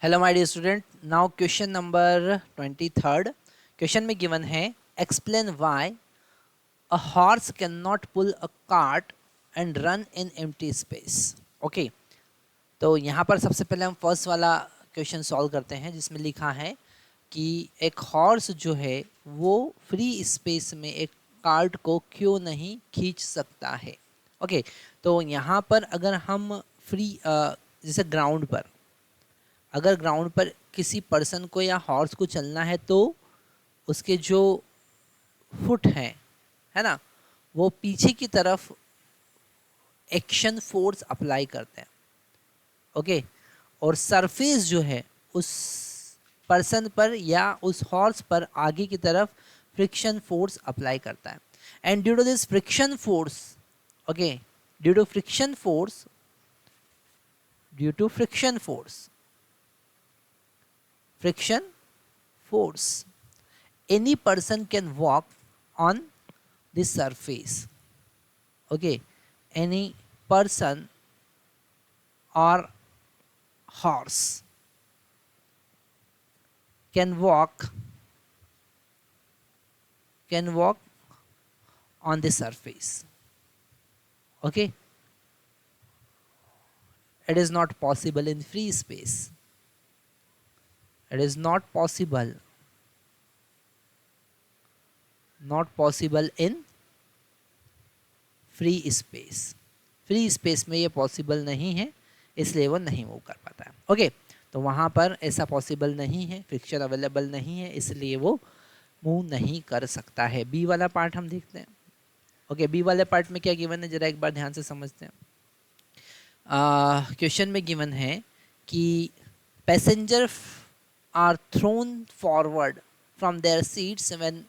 Hello my dear student, now question number 23rd question में given है explain why a horse can not pull a cart and run in empty space. Okay, तो यहाँ पर सबसे पहले हम first वाला क्वेश्चन सॉल्व करते हैं जिसमें लिखा है कि एक हॉर्स जो है वो फ्री स्पेस में एक कार्ट को क्यों नहीं खींच सकता है। ओके, तो यहाँ पर अगर हम फ्री जैसे ग्राउंड पर किसी पर्सन को या हॉर्स को चलना है तो उसके जो फुट हैं, है ना, वो पीछे की तरफ एक्शन फोर्स अप्लाई करते हैं। ओके, और सरफेस जो है उस पर्सन पर या उस हॉर्स पर आगे की तरफ फ्रिक्शन फोर्स अप्लाई करता है। And due to this friction force, okay, due to friction force friction force any person can walk on this surface. Okay, any person or horse can walk on the surface. Okay, it is not possible in free space. It is not possible in free space में ये possible नहीं है, इसलिए वो नहीं move कर पाता है। ओके, तो वहाँ पर ऐसा पॉसिबल नहीं है, फ्रिक्शन अवेलेबल नहीं है, इसलिए वो मूव नहीं कर सकता है। बी वाला पार्ट हम देखते हैं। ओके, बी वाले पार्ट में क्या गिवन है जरा एक बार ध्यान से समझते हैं। क्वेश्चन में गिवन है कि passenger are thrown forward from their seats when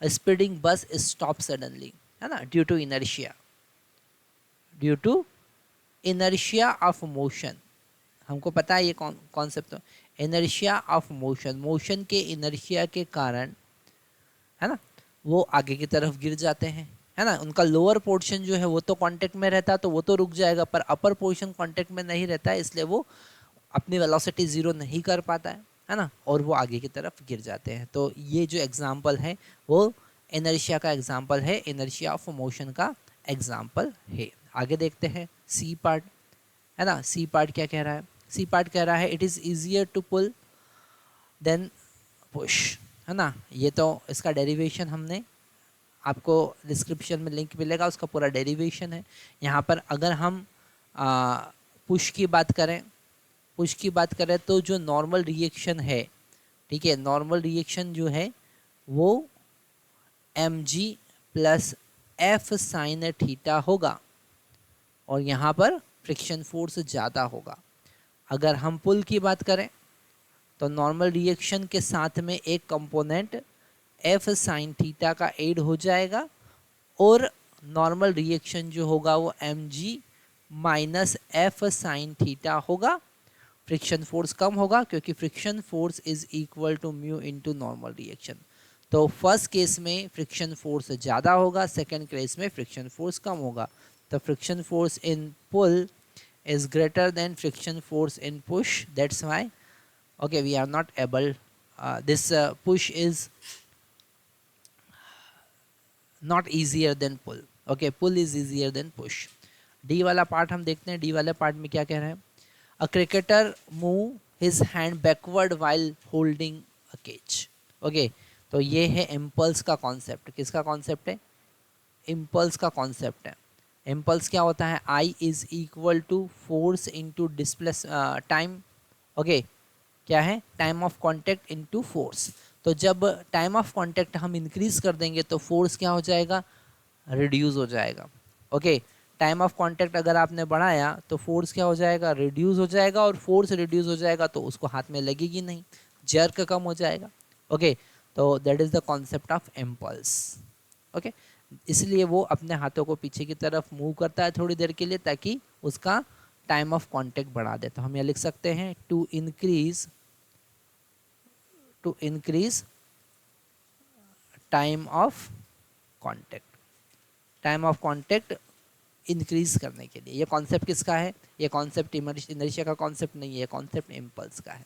a speeding bus stop suddenly, है ना, due to inertia of motion. हमको पता है ये कॉन्सेप्ट, तो इनर्शिया ऑफ मोशन के इनर्शिया के कारण, है ना, वो आगे की तरफ गिर जाते हैं, है ना। उनका लोअर पोर्शन जो है वो तो कांटेक्ट में रहता है तो वो तो रुक जाएगा, पर अपर पोर्शन कांटेक्ट में नहीं रहता है, इसलिए वो अपनी वेलोसिटी ज़ीरो नहीं कर पाता है ना, और वो आगे की तरफ गिर जाते हैं। तो ये जो एग्जाम्पल है वो इनर्शिया का एग्जाम्पल है, इनर्शिया ऑफ मोशन का एग्जाम्पल है। आगे देखते हैं सी पार्ट, है ना। सी पार्ट क्या कह रहा है? सी पार्ट कह रहा है it is easier to pull than push, है ना। ये तो इसका डेरिवेशन हमने आपको डिस्क्रिप्शन में लिंक मिलेगा, उसका पूरा डेरिवेशन है। यहाँ पर अगर हम पुश की बात करें तो जो नॉर्मल रिएक्शन है, ठीक है, नॉर्मल रिएक्शन जो है वो mg plus F sine theta होगा, और यहाँ पर फ्रिक्शन फोर्स ज़्यादा होगा। अगर हम पुल की बात करें तो नॉर्मल रिएक्शन के साथ में एक कंपोनेंट एफ साइन थीटा का ऐड हो जाएगा, और नॉर्मल रिएक्शन जो होगा वो mg minus F sine theta होगा। फ्रिक्शन फोर्स कम होगा क्योंकि friction force is equal to mu into normal reaction. तो फर्स्ट केस में फ्रिक्शन फोर्स ज़्यादा होगा, सेकेंड केस में फ्रिक्शन फोर्स कम होगा। तो friction force in pull is greater than friction force in push. That's why, okay, we are not able, this push is not easier than pull. Okay, pull is easier than push. D वाला part हम देखते हैं। D वाले part में क्या कह रहे हैं? A cricketer move his hand backward while holding a cage. Okay, तो ये है इम्पल्स का कॉन्सेप्ट। किसका कॉन्सेप्ट है? इम्पल्स का कॉन्सेप्ट है। इम्पल्स क्या होता है? I is equal to force into displace time. Okay, क्या है? Time of contact into force. तो जब टाइम ऑफ कॉन्टैक्ट हम इंक्रीज कर देंगे तो फोर्स क्या हो जाएगा? रिड्यूस हो जाएगा। ओके, टाइम ऑफ कॉन्टैक्ट अगर आपने बढ़ाया तो फोर्स क्या हो जाएगा? रिड्यूस हो जाएगा, और फोर्स रिड्यूस हो जाएगा तो उसको हाथ में लगेगी नहीं, जर्क कम हो जाएगा। ओके, तो that is the concept of impulse. Okay, इसलिए वो अपने हाथों को पीछे की तरफ मूव करता है थोड़ी देर के लिए ताकि उसका टाइम ऑफ कांटेक्ट बढ़ा दे। तो हम ये लिख सकते हैं to increase time of contact increase करने के लिए। ये कॉन्सेप्ट किसका है? ये कॉन्सेप्ट इनर्शिया का कॉन्सेप्ट नहीं है, ये कॉन्सेप्ट इम्पल्स का है।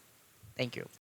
Thank you.